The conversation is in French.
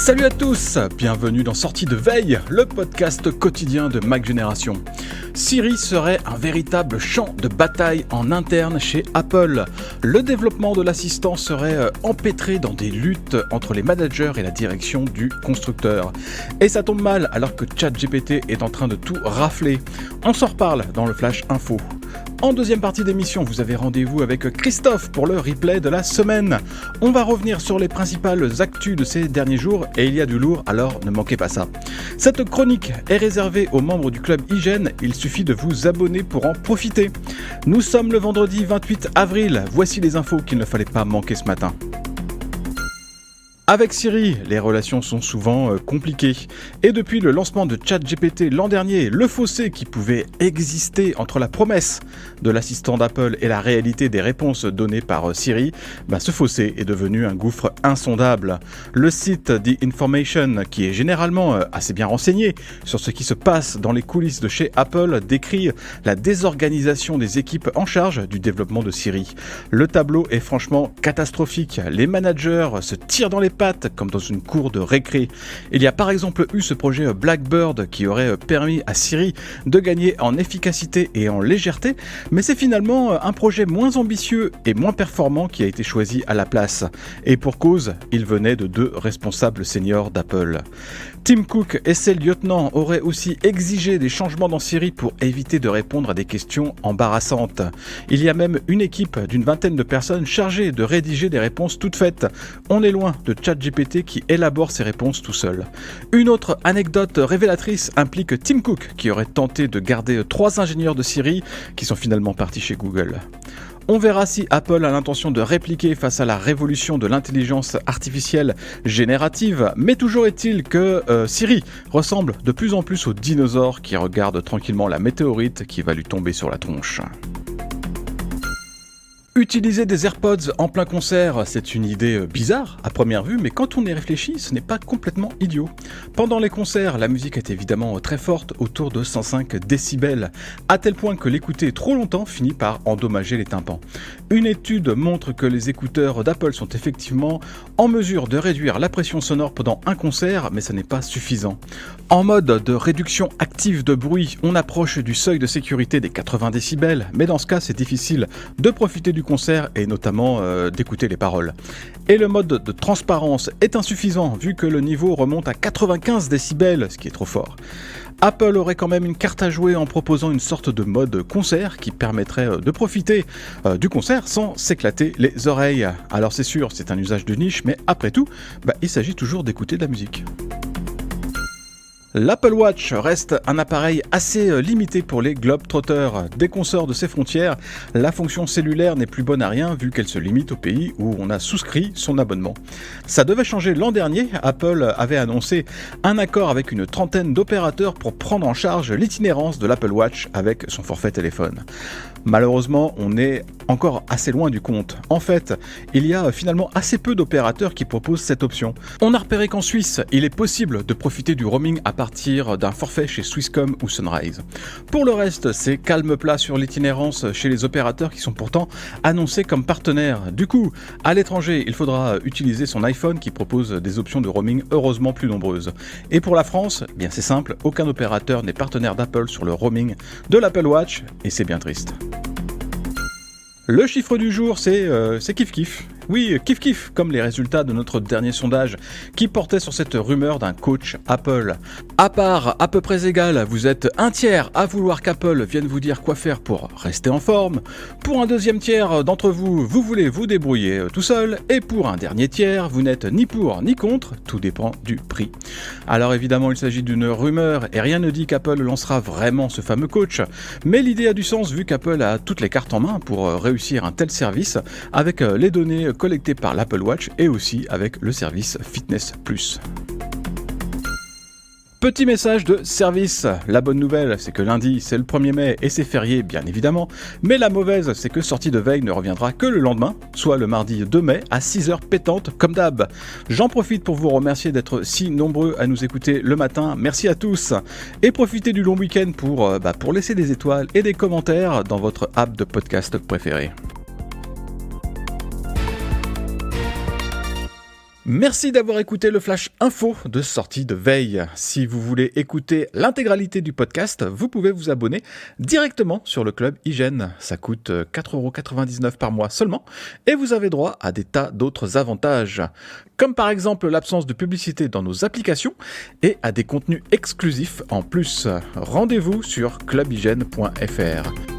Salut à tous, bienvenue dans Sortie de Veille, le podcast quotidien de Mac Génération. Siri serait un véritable champ de bataille en interne chez Apple. Le développement de l'assistant serait empêtré dans des luttes entre les managers et la direction du constructeur. Et ça tombe mal alors que ChatGPT est en train de tout rafler. On s'en reparle dans le Flash Info. En deuxième partie d'émission, vous avez rendez-vous avec Christophe pour le replay de la semaine. On va revenir sur les principales actus de ces derniers jours et il y a du lourd, alors ne manquez pas ça. Cette chronique est réservée aux membres du club Hygiène, il suffit de vous abonner pour en profiter. Nous sommes le vendredi 28 avril, voici les infos qu'il ne fallait pas manquer ce matin. Avec Siri, les relations sont souvent compliquées. Et depuis le lancement de ChatGPT l'an dernier, le fossé qui pouvait exister entre la promesse de l'assistant d'Apple et la réalité des réponses données par Siri, ce fossé est devenu un gouffre insondable. Le site The Information, qui est généralement assez bien renseigné sur ce qui se passe dans les coulisses de chez Apple, décrit la désorganisation des équipes en charge du développement de Siri. Le tableau est franchement catastrophique. Les managers se tirent dans les pattes comme dans une cour de récré. Il y a par exemple eu ce projet Blackbird qui aurait permis à Siri de gagner en efficacité et en légèreté, mais c'est finalement un projet moins ambitieux et moins performant qui a été choisi à la place. Et pour cause, il venait de deux responsables seniors d'Apple. Tim Cook et ses lieutenants auraient aussi exigé des changements dans Siri pour éviter de répondre à des questions embarrassantes. Il y a même une équipe d'une vingtaine de personnes chargée de rédiger des réponses toutes faites. On est loin de ChatGPT qui élabore ses réponses tout seul. Une autre anecdote révélatrice implique Tim Cook qui aurait tenté de garder 3 ingénieurs de Siri qui sont finalement partis chez Google. On verra si Apple a l'intention de répliquer face à la révolution de l'intelligence artificielle générative, mais toujours est-il que Siri ressemble de plus en plus au dinosaure qui regarde tranquillement la météorite qui va lui tomber sur la tronche. Utiliser des AirPods en plein concert, c'est une idée bizarre à première vue, mais quand on y réfléchit, ce n'est pas complètement idiot. Pendant les concerts, la musique est évidemment très forte, autour de 105 décibels, à tel point que l'écouter trop longtemps finit par endommager les tympans. Une étude montre que les écouteurs d'Apple sont effectivement en mesure de réduire la pression sonore pendant un concert, mais ce n'est pas suffisant. En mode de réduction active de bruit, on approche du seuil de sécurité des 80 décibels, mais dans ce cas, c'est difficile de profiter du concert et notamment d'écouter les paroles. Et le mode de transparence est insuffisant vu que le niveau remonte à 95 décibels, ce qui est trop fort. Apple aurait quand même une carte à jouer en proposant une sorte de mode concert qui permettrait de profiter du concert sans s'éclater les oreilles. Alors c'est sûr, c'est un usage de niche, mais après tout, il s'agit toujours d'écouter de la musique. L'Apple Watch reste un appareil assez limité pour les globetrotters. Dès qu'on sort de ses frontières, la fonction cellulaire n'est plus bonne à rien vu qu'elle se limite au pays où on a souscrit son abonnement. Ça devait changer l'an dernier, Apple avait annoncé un accord avec une trentaine d'opérateurs pour prendre en charge l'itinérance de l'Apple Watch avec son forfait téléphone. Malheureusement, on est encore assez loin du compte. En fait, il y a finalement assez peu d'opérateurs qui proposent cette option. On a repéré qu'en Suisse, il est possible de profiter du roaming à partir d'un forfait chez Swisscom ou Sunrise. Pour le reste, c'est calme plat sur l'itinérance chez les opérateurs qui sont pourtant annoncés comme partenaires. Du coup, à l'étranger, il faudra utiliser son iPhone qui propose des options de roaming heureusement plus nombreuses. Et pour la France, c'est simple, aucun opérateur n'est partenaire d'Apple sur le roaming de l'Apple Watch et c'est bien triste. Le chiffre du jour, c'est kiff-kiff. Oui, kiff-kiff, comme les résultats de notre dernier sondage qui portait sur cette rumeur d'un coach Apple. À part à peu près égal, vous êtes un tiers à vouloir qu'Apple vienne vous dire quoi faire pour rester en forme. Pour un deuxième tiers d'entre vous, vous voulez vous débrouiller tout seul. Et pour un dernier tiers, vous n'êtes ni pour ni contre, tout dépend du prix. Alors évidemment, il s'agit d'une rumeur et rien ne dit qu'Apple lancera vraiment ce fameux coach. Mais l'idée a du sens vu qu'Apple a toutes les cartes en main pour réussir un tel service avec les données collectées par l'Apple Watch et aussi avec le service Fitness Plus. Petit message de service, la bonne nouvelle c'est que lundi c'est le 1er mai et c'est férié bien évidemment, mais la mauvaise c'est que Sortie de Veille ne reviendra que le lendemain, soit le mardi 2 mai à 6h pétantes comme d'hab. J'en profite pour vous remercier d'être si nombreux à nous écouter le matin, merci à tous, et profitez du long week-end pour laisser des étoiles et des commentaires dans votre app de podcast préférée. Merci d'avoir écouté le Flash Info de sortie de veille. Si vous voulez écouter l'intégralité du podcast, vous pouvez vous abonner directement sur le Club Hygiène. Ça coûte 4,99€ par mois seulement et vous avez droit à des tas d'autres avantages, comme par exemple l'absence de publicité dans nos applications et à des contenus exclusifs en plus. Rendez-vous sur clubhygiène.fr.